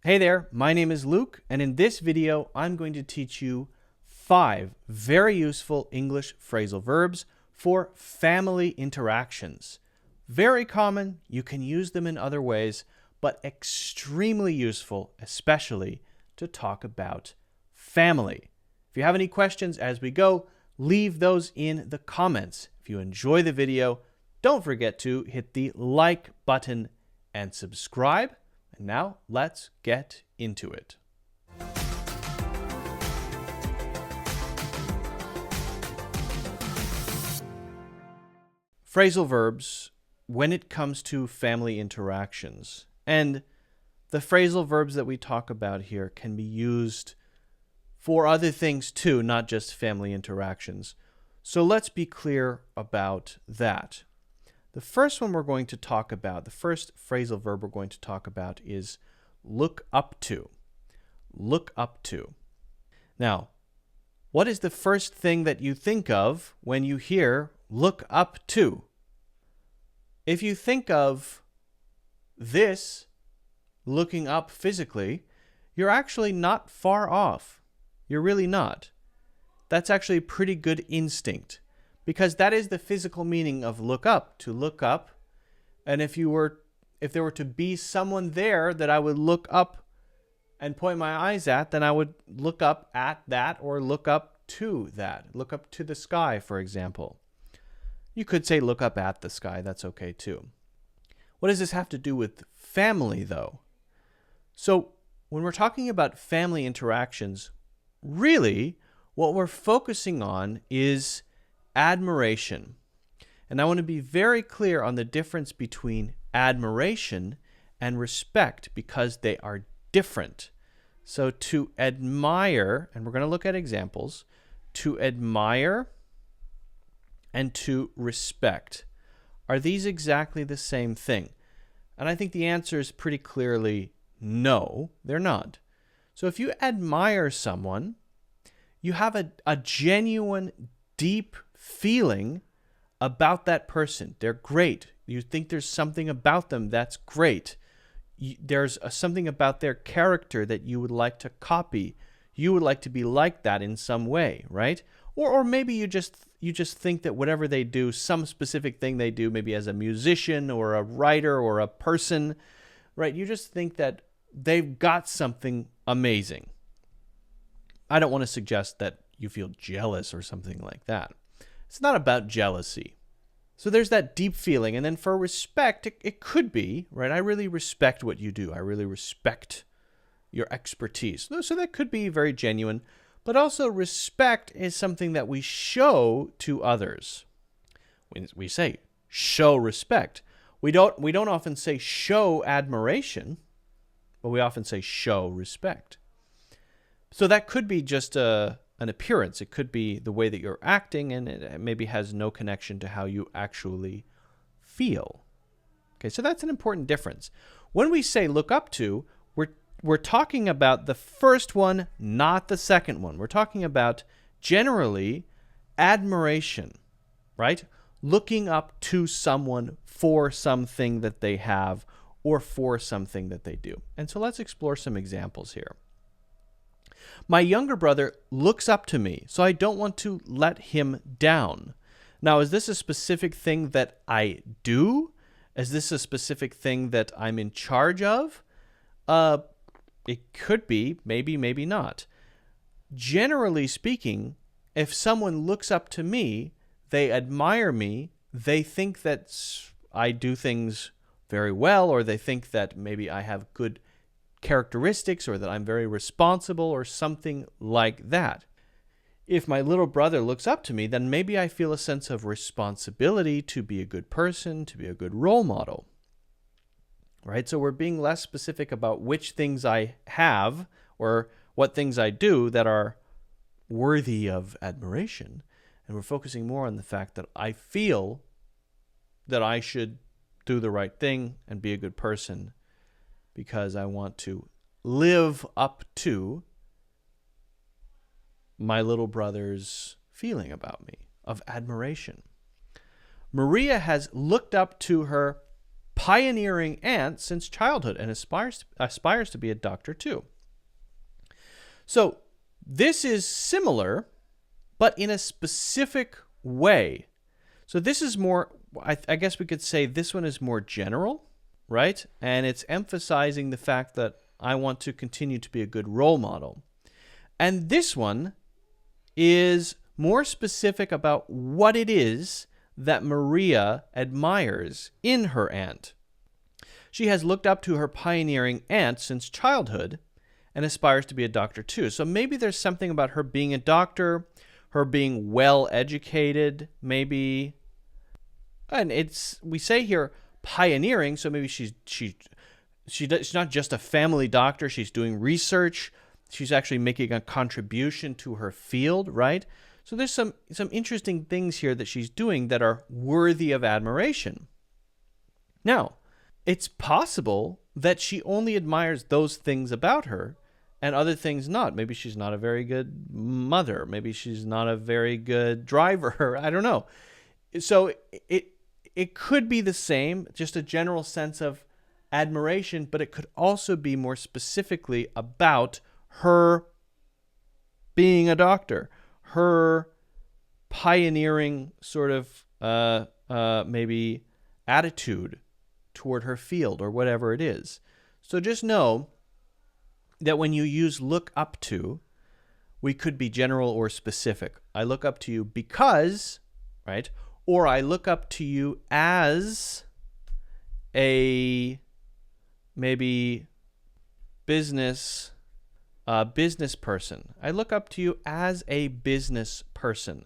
Hey there, my name is Luke, and in this video, I'm going to teach you 5 very useful English phrasal verbs for family interactions. Very common, you can use them in other ways, but extremely useful, especially to talk about family. If you have any questions as we go, leave those in the comments. If you enjoy the video, don't forget to hit the like button and subscribe. And now let's get into it. Phrasal verbs when it comes to family interactions. And the phrasal verbs that we talk about here can be used for other things too, not just family interactions. So let's be clear about that. The first one we're going to talk about, the first phrasal verb we're going to talk about is look up to. Look up to. Now, what is the first thing that you think of when you hear look up to? If you think of this, looking up physically, you're actually not far off. You're really not. That's actually a pretty good instinct, because that is the physical meaning of look up, to look up. And if there were to be someone there that I would look up and point my eyes at, then I would look up at that or look up to that. Look up to the sky, for example. You could say look up at the sky. That's okay too. What does this have to do with family, though? So when we're talking about family interactions, really what we're focusing on is admiration. And I want to be very clear on the difference between admiration and respect, because they are different. So to admire, and we're going to look at examples, to admire and to respect, are these exactly the same thing? And I think the answer is pretty clearly no, they're not. So if you admire someone, you have a genuine, deep feeling about that person. They're great. You think there's something about them that's great. There's something about their character that you would like to copy. You would like to be like that in some way, right? Or maybe you just think that whatever they do, some specific thing they do, maybe as a musician or a writer or a person, right? You just think that they've got something amazing. I don't want to suggest that you feel jealous or something like that. It's not about jealousy. So there's that deep feeling. And then for respect, it could be, right? I really respect what you do. I really respect your expertise. So that could be very genuine. But also respect is something that we show to others. When we say show respect, we don't often say show admiration, but we often say show respect. So that could be just an appearance. It could be the way that you're acting, and it maybe has no connection to how you actually feel. Okay, so that's an important difference. When we say look up to, we're talking about the first one, not the second one. We're talking about generally admiration, right? Looking up to someone for something that they have or for something that they do. And so let's explore some examples here. My younger brother looks up to me, so I don't want to let him down. Now, is this a specific thing that I do? Is this a specific thing that I'm in charge of? It could be, maybe not. Generally speaking, if someone looks up to me, they admire me, they think that I do things very well, or they think that maybe I have good characteristics, or that I'm very responsible, or something like that. If my little brother looks up to me, then maybe I feel a sense of responsibility to be a good person, to be a good role model. Right? So we're being less specific about which things I have or what things I do that are worthy of admiration. And we're focusing more on the fact that I feel that I should do the right thing and be a good person because I want to live up to my little brother's feeling about me of admiration. Maria has looked up to her pioneering aunt since childhood and aspires to be a doctor too. So this is similar, but in a specific way. So this is more, I guess we could say this one is more general, right? And it's emphasizing the fact that I want to continue to be a good role model. And this one is more specific about what it is that Maria admires in her aunt. She has looked up to her pioneering aunt since childhood and aspires to be a doctor too. So maybe there's something about her being a doctor, her being well educated, maybe. And we say here pioneering, so maybe she's not just a family doctor, she's doing research, she's actually making a contribution to her field, right? So there's some interesting things here that she's doing that are worthy of admiration. Now, it's possible that she only admires those things about her and other things not. Maybe she's not a very good mother. Maybe she's not a very good driver. I don't know. So it could be the same, just a general sense of admiration, but it could also be more specifically about her being a doctor, her pioneering sort of maybe attitude toward her field or whatever it is. So just know that when you use look up to, we could be general or specific. I look up to you because, right? Or I look up to you as a maybe business person. I look up to you as a business person.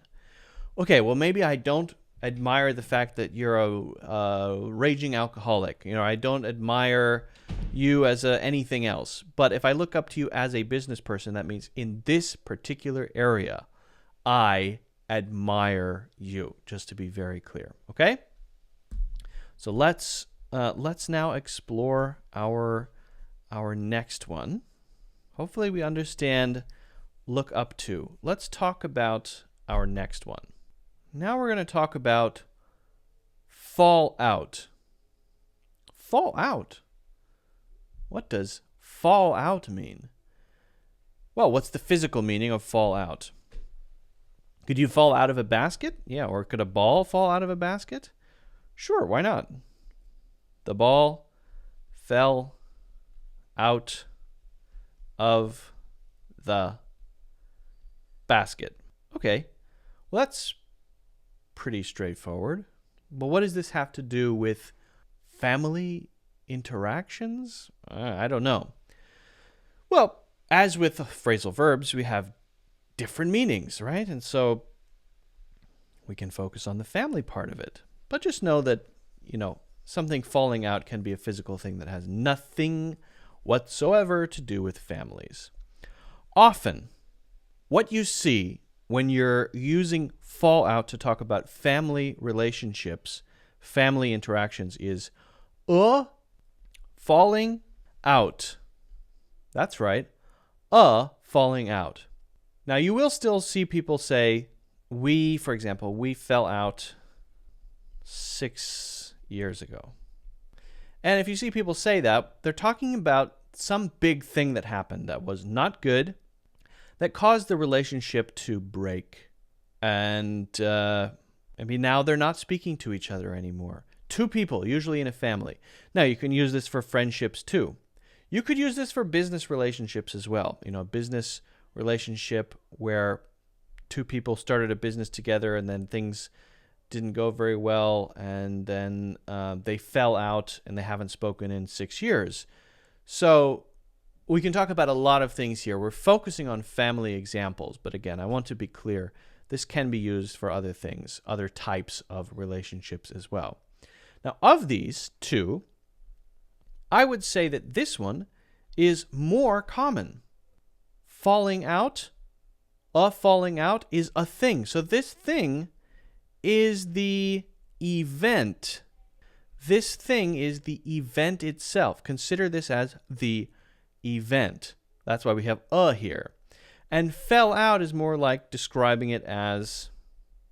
Okay, well, maybe I don't admire the fact that you're a raging alcoholic. You know, I don't admire you as anything else. But if I look up to you as a business person, that means in this particular area, I admire you, just to be very clear. Okay? So let's now explore our next one. Hopefully we understand look up to. Let's talk about our next one. Now we're going to talk about fall out. Fall out? What does fall out mean? Well, what's the physical meaning of fall out? Could you fall out of a basket? Yeah, or could a ball fall out of a basket? Sure, why not? The ball fell out of the basket. Okay, well, that's pretty straightforward. But what does this have to do with family interactions? I don't know. Well, as with phrasal verbs, we have different meanings, right? And so we can focus on the family part of it. But just know that, something falling out can be a physical thing that has nothing whatsoever to do with families. Often, what you see when you're using fall out to talk about family relationships, family interactions, is falling out. That's right. Falling out. Now, you will still see people say, for example, we fell out 6 years ago. And if you see people say that, they're talking about some big thing that happened that was not good, that caused the relationship to break. And now they're not speaking to each other anymore. Two people, usually in a family. Now, you can use this for friendships too. You could use this for business relationships as well. A business relationship where two people started a business together and then things didn't go very well, and then they fell out and they haven't spoken in 6 years. So we can talk about a lot of things here. We're focusing on family examples, but again, I want to be clear, this can be used for other things, other types of relationships as well. Now, of these two, I would say that this one is more common. Falling out is a thing. So this thing is the event. This thing is the event itself. Consider this as the event. That's why we have here. And fell out is more like describing it as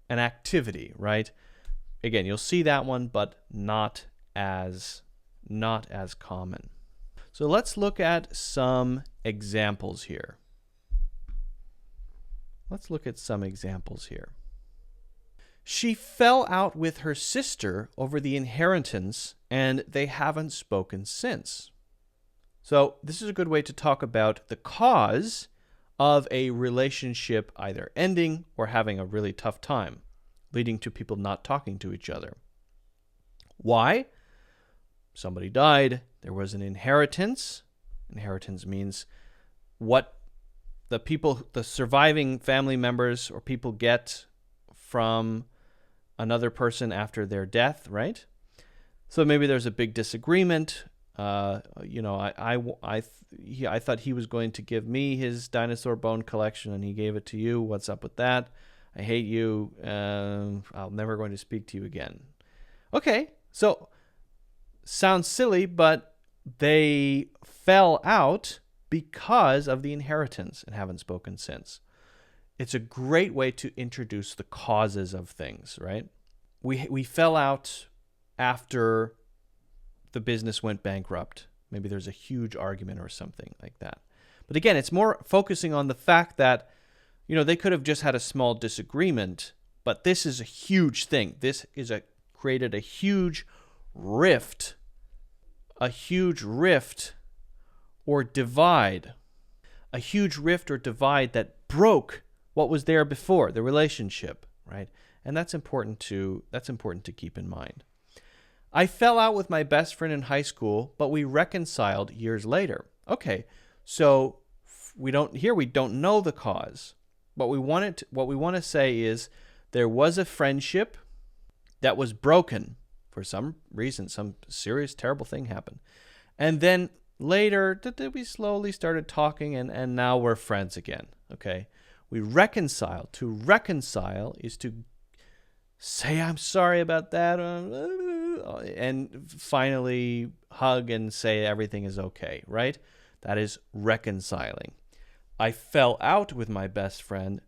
an activity, right? Again, you'll see that one, but not as not as common. So let's look at some examples here. She fell out with her sister over the inheritance, and they haven't spoken since. So this is a good way to talk about the cause of a relationship either ending or having a really tough time, leading to people not talking to each other. Why? Somebody died. There was an inheritance. Inheritance means what the surviving family members or people get from another person after their death, right? So maybe there's a big disagreement. I thought he was going to give me his dinosaur bone collection, and he gave it to you. What's up with that? I hate you. I'm never going to speak to you again. Okay, so sounds silly, but they fell out because of the inheritance and haven't spoken since. It's a great way to introduce the causes of things, right? We fell out after the business went bankrupt. Maybe there's a huge argument or something like that. But again, it's more focusing on the fact that, they could have just had a small disagreement, but this is a huge thing. This is created a huge rift or divide. A huge rift or divide that broke what was there before, the relationship, right? And that's important to keep in mind. I fell out with my best friend in high school, but we reconciled years later. Okay, so we don't know the cause. What we want to say is there was a friendship that was broken for some reason, some serious, terrible thing happened. And then later, we slowly started talking, and now we're friends again, okay? We reconcile. To reconcile is to say, I'm sorry about that, and finally hug and say everything is okay, right? That is reconciling. I fell out with my best friend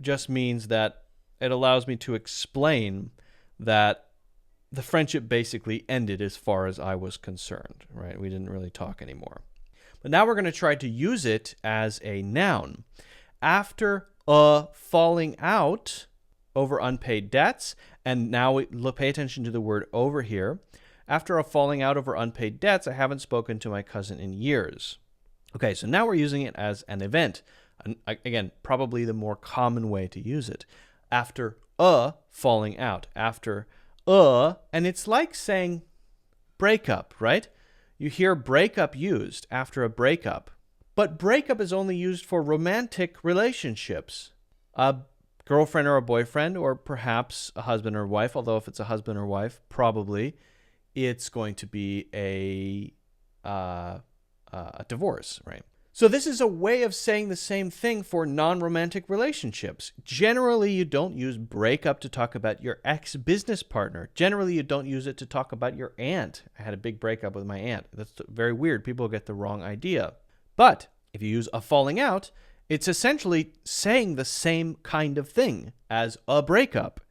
just means that it allows me to explain that the friendship basically ended as far as I was concerned, right? We didn't really talk anymore. But now we're going to try to use it as a noun. After a falling out over unpaid debts, and now pay attention to the word over here. After a falling out over unpaid debts, I haven't spoken to my cousin in years. Okay, so now we're using it as an event. Again, probably the more common way to use it. After a falling out, and it's like saying breakup, right? You hear breakup used after a breakup, but breakup is only used for romantic relationships. A girlfriend or a boyfriend, or perhaps a husband or wife, although if it's a husband or wife, probably it's going to be a divorce, right? So this is a way of saying the same thing for non-romantic relationships. Generally, you don't use breakup to talk about your ex-business partner. Generally, you don't use it to talk about your aunt. I had a big breakup with my aunt. That's very weird. People get the wrong idea. But if you use a falling out, it's essentially saying the same kind of thing as a breakup.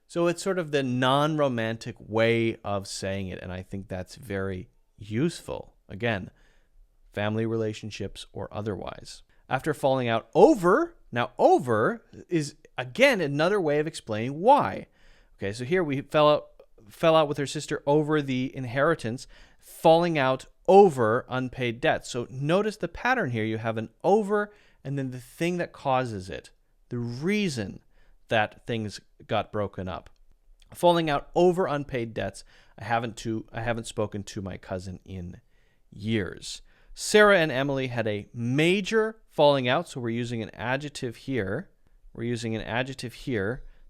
So it's sort of the non-romantic way of saying it, and I think that's very useful. Again, family relationships or otherwise. After falling out over, now over is again another way of explaining why. Okay, so here we fell out with her sister over the inheritance, falling out over unpaid debts. So notice the pattern here. You have an over and then the thing that causes it, the reason that things got broken up. Falling out over unpaid debts. I haven't spoken to my cousin in years. Sarah and Emily had a major falling out, so we're using an adjective here.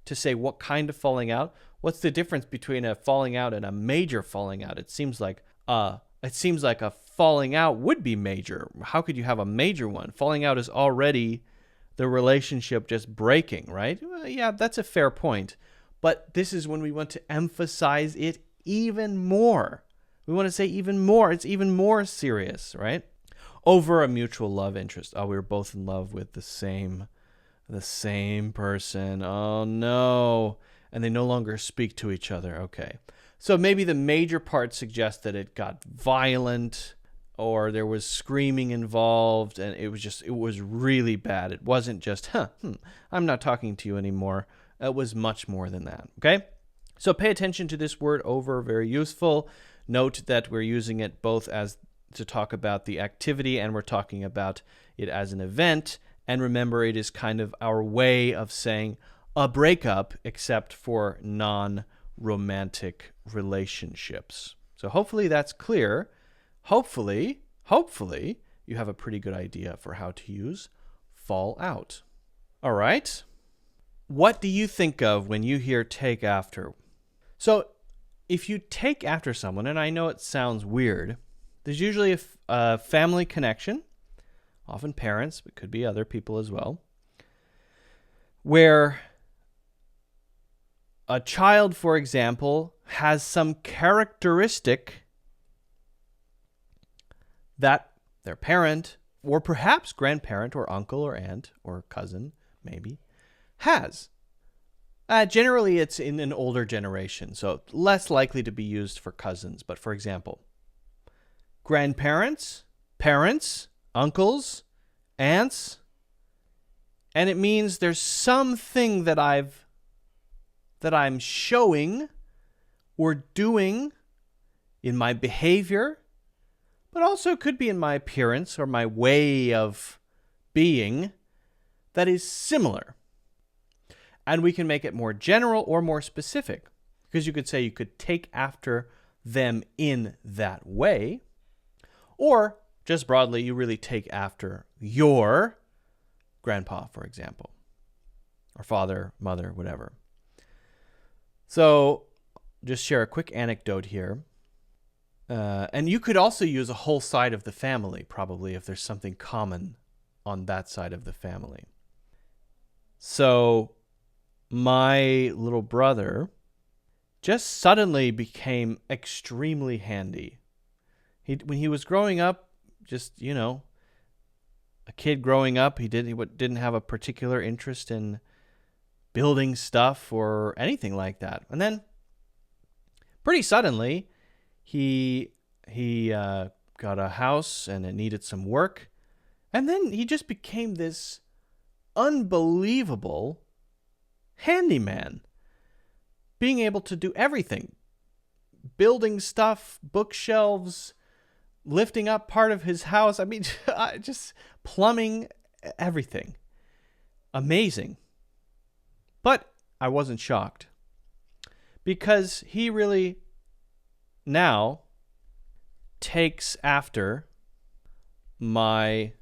To say what kind of falling out. What's the difference between a falling out and a major falling out? It seems like a falling out would be major. How could you have a major one? Falling out is already the relationship just breaking, right? Well, yeah, that's a fair point. But this is when we want to emphasize it even more. We want to say even more. It's even more serious, right? Over a mutual love interest. Oh, we were both in love with the same person. Oh, no. And they no longer speak to each other. Okay. So maybe the major part suggests that it got violent or there was screaming involved and it was really bad. It wasn't just, I'm not talking to you anymore. It was much more than that, okay? So pay attention to this word over, very useful. Note that we're using it both as to talk about the activity and we're talking about it as an event. And remember, it is kind of our way of saying a breakup, except for non-romantic relationships. So hopefully that's clear. Hopefully, you have a pretty good idea for how to use fall out. All right. What do you think of when you hear take after? So if you take after someone, and I know it sounds weird, there's usually a family connection, often parents, but could be other people as well, where a child, for example, has some characteristic that their parent, or perhaps grandparent, or uncle, or aunt, or cousin, maybe, has. Generally, it's in an older generation, so less likely to be used for cousins. But for example, grandparents, parents, uncles, aunts, and it means there's something that I'm showing or doing in my behavior, but also could be in my appearance or my way of being that is similar. And we can make it more general or more specific, because you could say you could take after them in that way, or just broadly, you really take after your grandpa, for example, or father, mother, whatever. So just share a quick anecdote here. And you could also use a whole side of the family, probably, if there's something common on that side of the family. So my little brother just suddenly became extremely handy. When he was growing up, just, a kid growing up, he didn't have a particular interest in building stuff or anything like that. And then pretty suddenly, he got a house and it needed some work. And then he just became this unbelievable handyman, being able to do everything, building stuff, bookshelves, lifting up part of his house. I mean, just plumbing, everything. Amazing. But I wasn't shocked, because he really now takes after my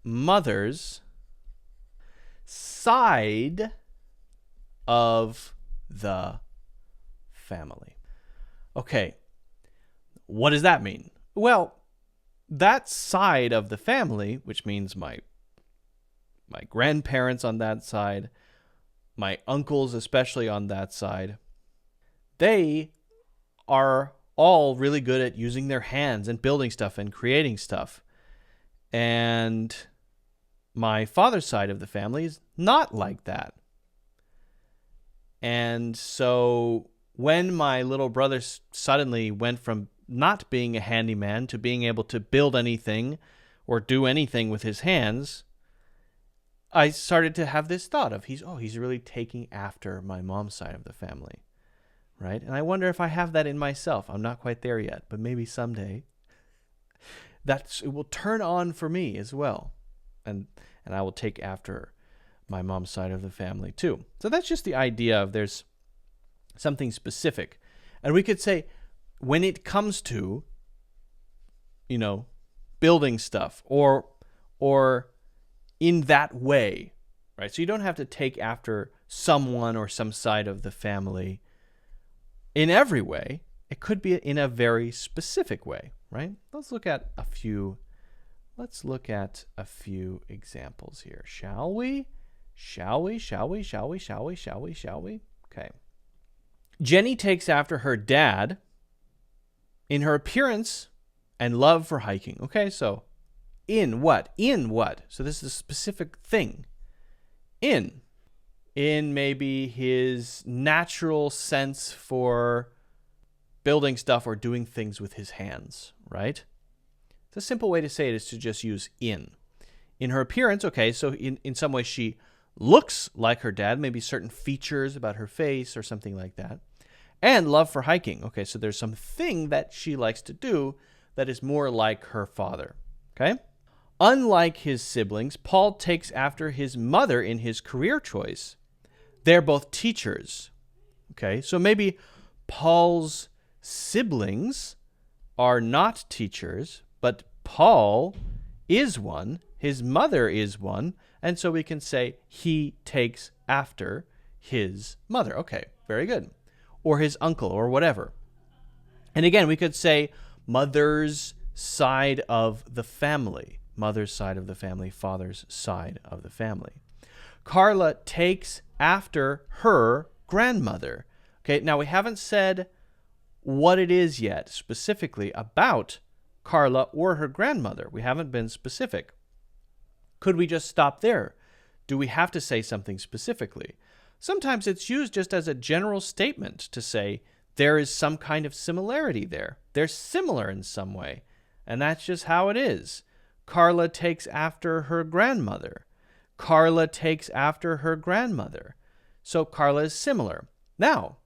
mother's side of the family. Okay, what does that mean? Well, that side of the family, which means my grandparents on that side, my uncles especially on that side, they are all really good at using their hands and building stuff and creating stuff. And my father's side of the family is not like that. And so when my little brother suddenly went from not being a handyman to being able to build anything or do anything with his hands, I started to have this thought of he's really taking after my mom's side of the family, right? And I wonder if I have that in myself. I'm not quite there yet, but maybe someday it will turn on for me as well, and I will take after my mom's side of the family too. So that's just the idea of there's something specific, and we could say when it comes to building stuff or in that way, right? So you don't have to take after someone or some side of the family in every way. It could be in a very specific way, right? Let's look at a few examples here, shall we? Shall we? Okay. Jenny takes after her dad in her appearance and love for hiking. Okay, so in what? So this is a specific thing. In maybe his natural sense for building stuff or doing things with his hands, right? The simple way to say it is to just use in. In her appearance, okay, so in some way she looks like her dad, maybe certain features about her face or something like that. And love for hiking. Okay, so there's something that she likes to do that is more like her father, okay? Unlike his siblings, Paul takes after his mother in his career choice. They're both teachers, okay? So maybe Paul's siblings are not teachers, but Paul is one, his mother is one, and so we can say he takes after his mother. Okay, very good. Or his uncle or whatever. And again, we could say mother's side of the family. Mother's side of the family, father's side of the family. Carla takes after her grandmother. Okay, now we haven't said what it is yet specifically about Carla or her grandmother. We haven't been specific. Could we just stop there? Do we have to say something specifically? Sometimes it's used just as a general statement to say there is some kind of similarity there. They're similar in some way, and that's just how it is. Carla takes after her grandmother. Carla takes after her grandmother. So Carla is similar. Now,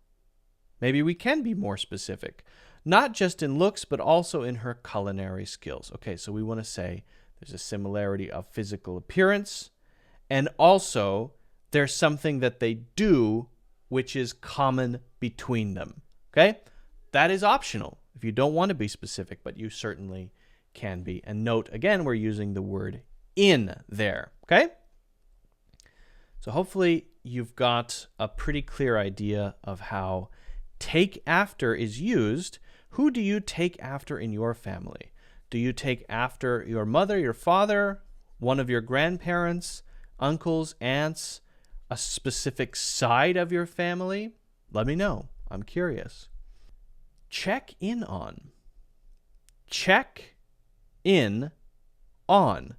maybe we can be more specific, not just in looks, but also in her culinary skills. Okay, so we want to say there's a similarity of physical appearance, and also there's something that they do which is common between them. Okay? That is optional if you don't want to be specific, but you certainly can be. And note, again, we're using the word in there. Okay? So hopefully you've got a pretty clear idea of how take after is used. Who do you take after in your family? Do you take after your mother, your father, one of your grandparents, uncles, aunts, a specific side of your family? Let me know. I'm curious. Check in on. Check in on.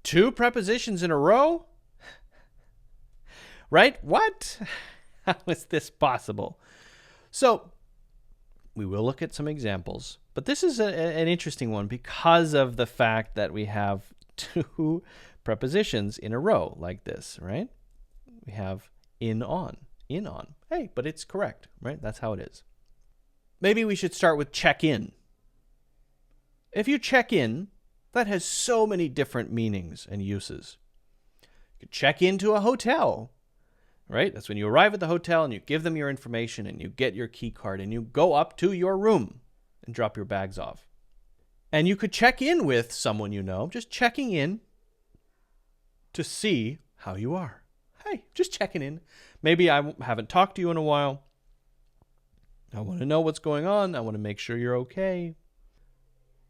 2 prepositions in a row? Right? What? How is this possible? So, we will look at some examples, but this is an interesting one because of the fact that we have 2 prepositions in a row like this, right? We have in on. Hey, but it's correct, right? That's how it is. Maybe we should start with check in. If you check in, that has so many different meanings and uses. You could check into a hotel, right? That's when you arrive at the hotel and you give them your information and you get your key card and you go up to your room and drop your bags off. And you could check in with someone you know, just checking in to see how you are. Hey, just checking in. Maybe I haven't talked to you in a while. I want to know what's going on. I want to make sure you're okay.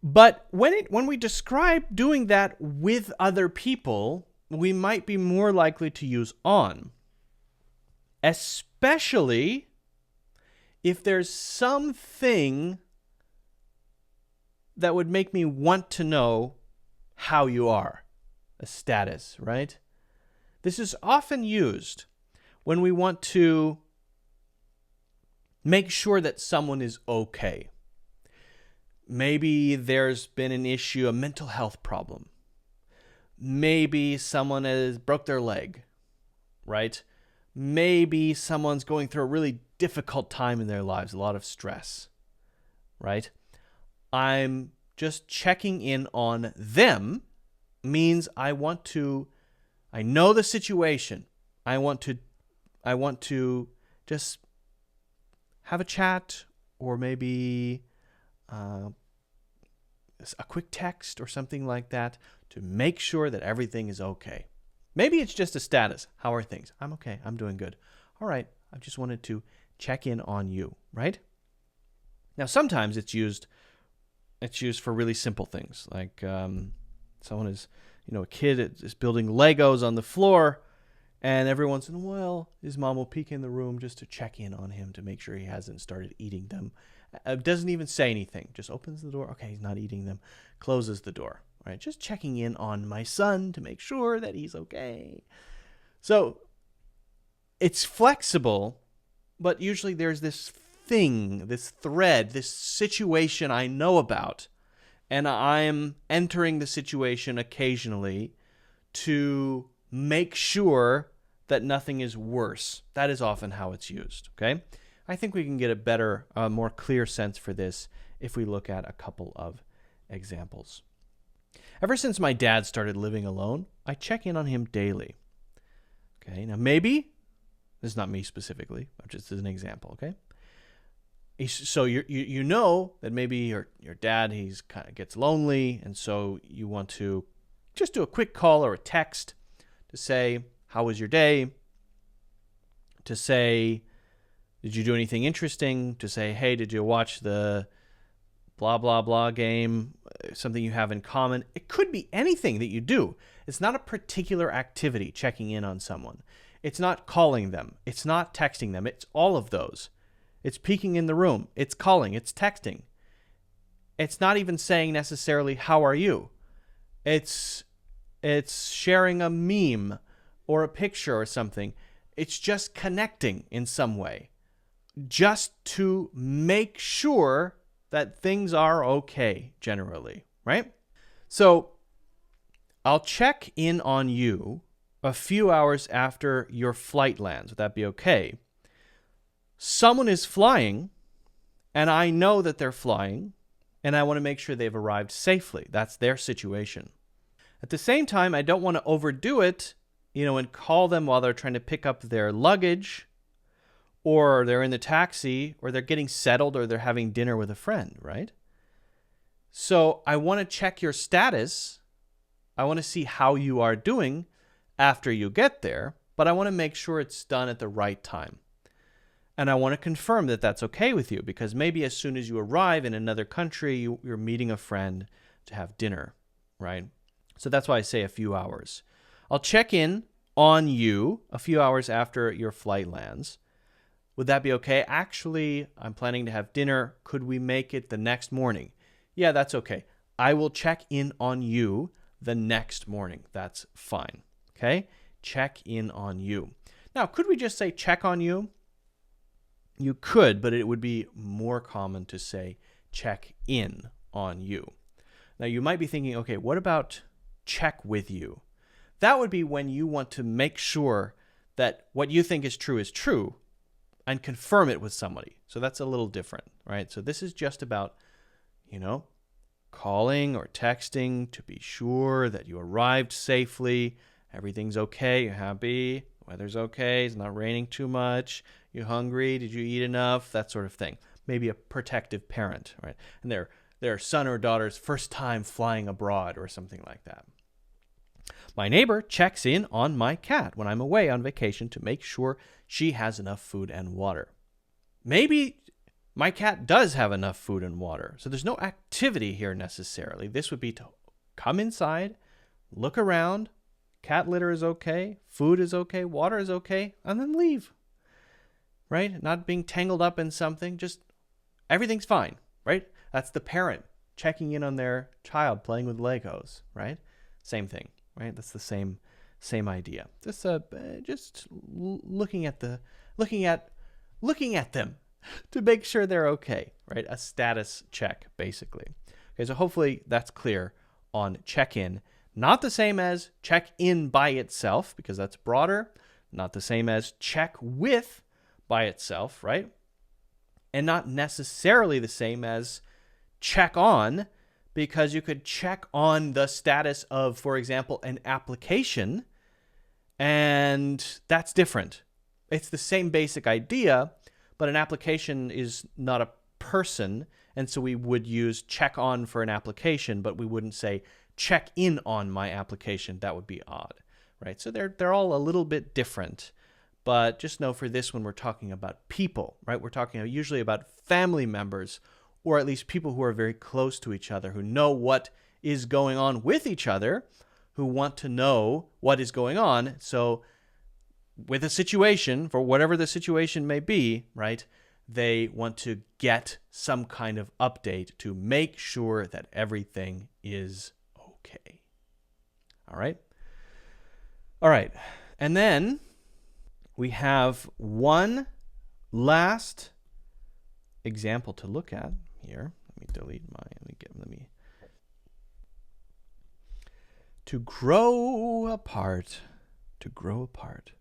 But when we describe doing that with other people, we might be more likely to use on. Especially if there's something that would make me want to know how you are. A status, right? This is often used when we want to make sure that someone is okay. Maybe there's been an issue, a mental health problem. Maybe someone has broke their leg, right? Maybe someone's going through a really difficult time in their lives, a lot of stress, right? I'm just checking in on them means I know the situation. I want to just have a chat or maybe a quick text or something like that to make sure that everything is okay. Maybe it's just a status. How are things? I'm okay. I'm doing good. All right. I just wanted to check in on you, right? Now, sometimes it's used for really simple things, like someone is, a kid is building Legos on the floor, and every once in a while, his mom will peek in the room just to check in on him to make sure he hasn't started eating them. Doesn't even say anything, just opens the door. Okay, he's not eating them. Closes the door. Right? Just checking in on my son to make sure that he's okay. So it's flexible, but usually there's this thing, this thread, this situation I know about, and I'm entering the situation occasionally to make sure that nothing is worse. That is often how it's used, okay? I think we can get a better, more clear sense for this if we look at a couple of examples. Ever since my dad started living alone, I check in on him daily. Okay, now maybe, this is not me specifically, but just as an example, okay? So you know that maybe your dad, he's kind of gets lonely, and so you want to just do a quick call or a text to say, how was your day? To say, did you do anything interesting? To say, hey, did you watch the blah, blah, blah game? Something you have in common. It could be anything that you do. It's not a particular activity, checking in on someone. It's not calling them. It's not texting them. It's all of those. It's peeking in the room. It's calling. It's texting. It's not even saying necessarily, how are you? It's sharing a meme or a picture or something. It's just connecting in some way, just to make sure that things are okay generally, right? So I'll check in on you a few hours after your flight lands. Would that be okay? Someone is flying, and I know that they're flying, and I want to make sure they've arrived safely. That's their situation. At the same time, I don't want to overdo it, and call them while they're trying to pick up their luggage, or they're in the taxi, or they're getting settled, or they're having dinner with a friend, right? So I want to check your status. I want to see how you are doing after you get there, but I want to make sure it's done at the right time. And I want to confirm that that's okay with you, because maybe as soon as you arrive in another country, you're meeting a friend to have dinner, right? So that's why I say a few hours. I'll check in on you a few hours after your flight lands. Would that be okay? Actually, I'm planning to have dinner. Could we make it the next morning? Yeah, that's okay. I will check in on you the next morning. That's fine. Okay? Check in on you. Now, could we just say check on you? You could, but it would be more common to say check in on you. Now, you might be thinking, okay, what about check with you? That would be when you want to make sure that what you think is true and confirm it with somebody. So that's a little different, right? So this is just about, calling or texting to be sure that you arrived safely, everything's okay, you're happy, weather's okay, it's not raining too much, you hungry, did you eat enough, that sort of thing. Maybe a protective parent, right? And their son or daughter's first time flying abroad or something like that. My neighbor checks in on my cat when I'm away on vacation to make sure she has enough food and water. Maybe my cat does have enough food and water, so there's no activity here necessarily. This would be to come inside, look around, cat litter is okay, food is okay, water is okay, and then leave, right? Not being tangled up in something, just everything's fine, right? That's the parent checking in on their child playing with Legos, right? Same thing, right? That's the same idea. Just looking at them to make sure they're okay, right? A status check, basically. Okay, so hopefully that's clear on check-in. Not the same as check-in by itself, because that's broader. Not the same as check with by itself, right? And not necessarily the same as check on, because you could check on the status of, for example, an application, and that's different. It's the same basic idea, but an application is not a person, and so we would use check on for an application, but we wouldn't say check in on my application. That would be odd, right? So they're all a little bit different, but just know for this one we're talking about people, right? We're talking usually about family members, or at least people who are very close to each other, who know what is going on with each other, who want to know what is going on. So with a situation, for whatever the situation may be, right, they want to get some kind of update to make sure that everything is okay. All right? All right. And then we have one last example to look at here. Let me delete to grow apart. To grow apart.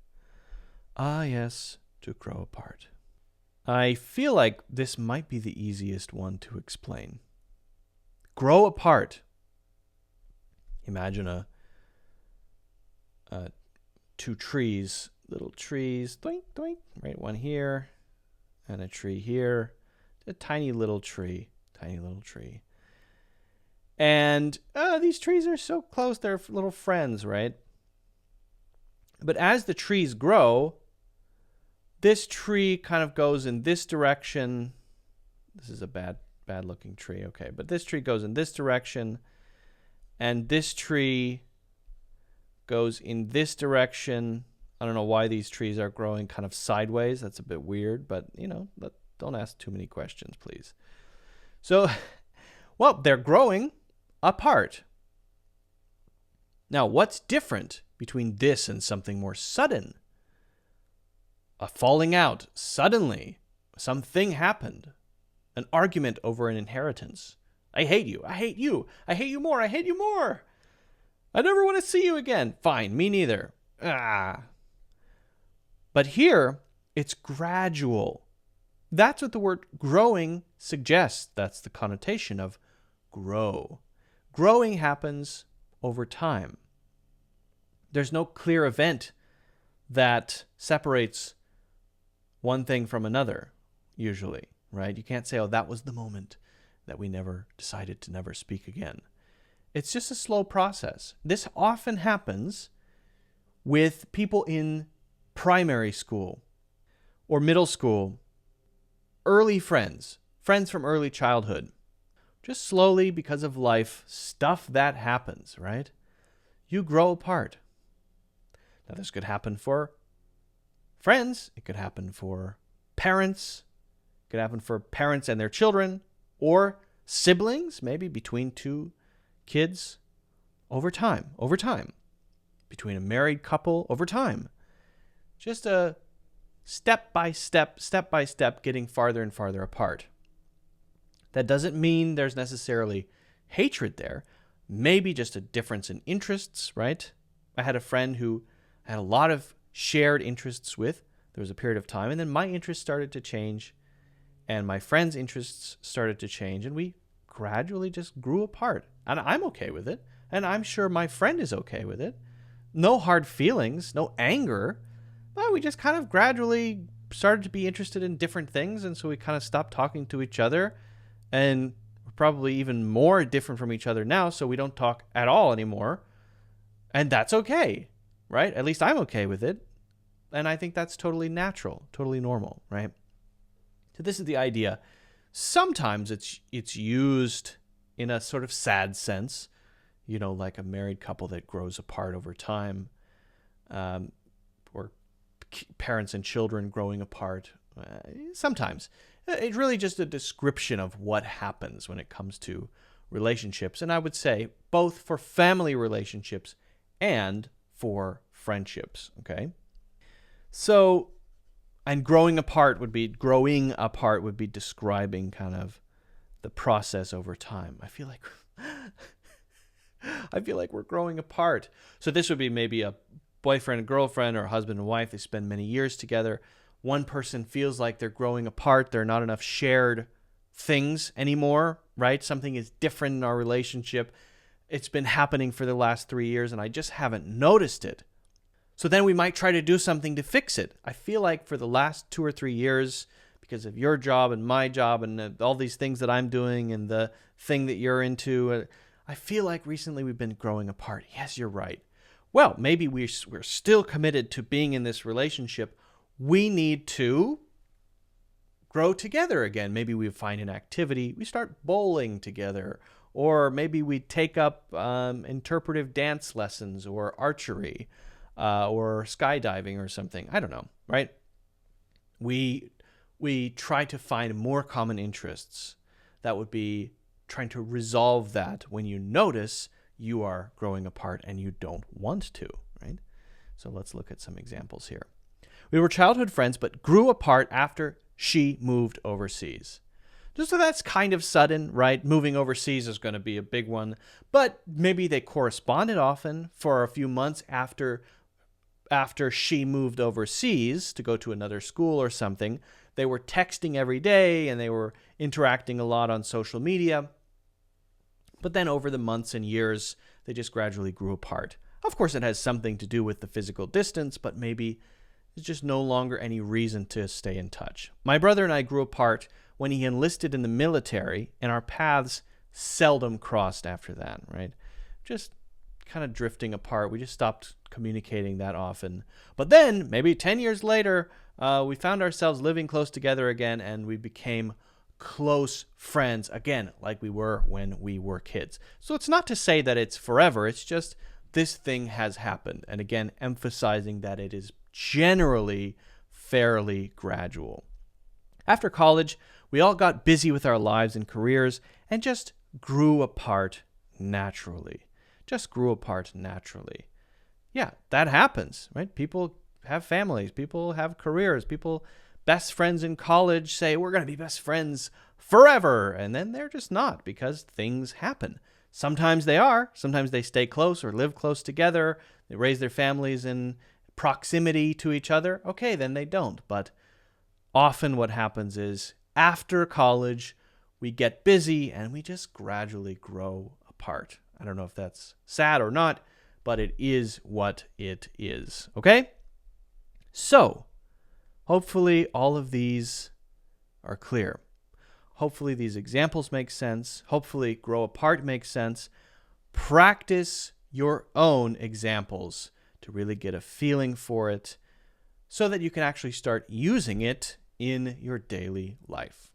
Ah, yes, to grow apart. I feel like this might be the easiest one to explain. Grow apart. Imagine two trees, little trees, doink, doink, right? One here and a tree here. A tiny little tree. And these trees are so close, they're little friends, right? But as the trees grow, this tree kind of goes in this direction. This is a bad looking tree, okay. But this tree goes in this direction, and this tree goes in this direction. I don't know why these trees are growing kind of sideways. That's a bit weird, but, don't ask too many questions, please. So, well, they're growing apart. Now, what's different between this and something more sudden? A falling out. Suddenly, something happened. An argument over an inheritance. I hate you. I hate you. I hate you more. I hate you more. I never want to see you again. Fine, me neither. But here, it's gradual. That's what the word growing suggests. That's the connotation of grow. Growing happens over time. There's no clear event that separates one thing from another, usually, right? You can't say, oh, that was the moment that we never decided to never speak again. It's just a slow process. This often happens with people in primary school or middle school, early friends from early childhood. Just slowly, because of life, stuff that happens, right? You grow apart. Now, this could happen for friends. It could happen for parents. It could happen for parents and their children, or siblings, maybe between two kids, over time. Between a married couple, over time. Just a step by step, getting farther and farther apart. That doesn't mean there's necessarily hatred there. Maybe just a difference in interests, right? I had a friend who I had a lot of shared interests with. There was a period of time, and then my interests started to change, and my friend's interests started to change, and we gradually just grew apart. And I'm okay with it, and I'm sure my friend is okay with it. No hard feelings, no anger, but we just kind of gradually started to be interested in different things, and so we kind of stopped talking to each other, and we're probably even more different from each other now, so we don't talk at all anymore, and that's okay, right? At least I'm okay with it, and I think that's totally natural, totally normal, right? So this is the idea. Sometimes it's used in a sort of sad sense, like a married couple that grows apart over time, or parents and children growing apart. Sometimes. It's really just a description of what happens when it comes to relationships. And I would say both for family relationships and for friendships, okay? So, and growing apart would be describing kind of the process over time. I feel like we're growing apart. So this would be maybe a boyfriend and girlfriend, or husband and wife. They spend many years together. One person feels like they're growing apart. There are not enough shared things anymore, right? Something is different in our relationship. It's been happening for the last 3 years, and I just haven't noticed it. So then we might try to do something to fix it. I feel like for the last 2 or 3 years, because of your job and my job and all these things that I'm doing and the thing that you're into, I feel like recently we've been growing apart. Yes, you're right. Well, maybe we're still committed to being in this relationship. We need to grow together again. Maybe we find an activity. We start bowling together. Or maybe we take up interpretive dance lessons or archery or skydiving or something. I don't know, right? We try to find more common interests. That would be trying to resolve that when you notice you are growing apart and you don't want to, right? So let's look at some examples here. We were childhood friends, but grew apart after she moved overseas. So that's kind of sudden, right? Moving overseas is going to be a big one. But maybe they corresponded often for a few months after she moved overseas to go to another school or something. They were texting every day and they were interacting a lot on social media. But then over the months and years, they just gradually grew apart. Of course, it has something to do with the physical distance, but maybe there's just no longer any reason to stay in touch. My brother and I grew apart when he enlisted in the military, and our paths seldom crossed after that, right? Just kind of drifting apart. We just stopped communicating that often. But then, maybe 10 years later, we found ourselves living close together again, and we became close friends again, like we were when we were kids. So it's not to say that it's forever. It's just this thing has happened. And again, emphasizing that it is generally fairly gradual. After college, we all got busy with our lives and careers and just grew apart naturally. Yeah, that happens, right? People have families, people have careers, best friends in college say, we're going to be best friends forever. And then they're just not, because things happen. Sometimes they are. Sometimes they stay close or live close together. They raise their families in proximity to each other. Okay, then they don't. But often what happens is after college, we get busy and we just gradually grow apart. I don't know if that's sad or not, but it is what it is. Okay? So, hopefully all of these are clear. Hopefully these examples make sense. Hopefully grow apart makes sense. Practice your own examples to really get a feeling for it so that you can actually start using it in your daily life.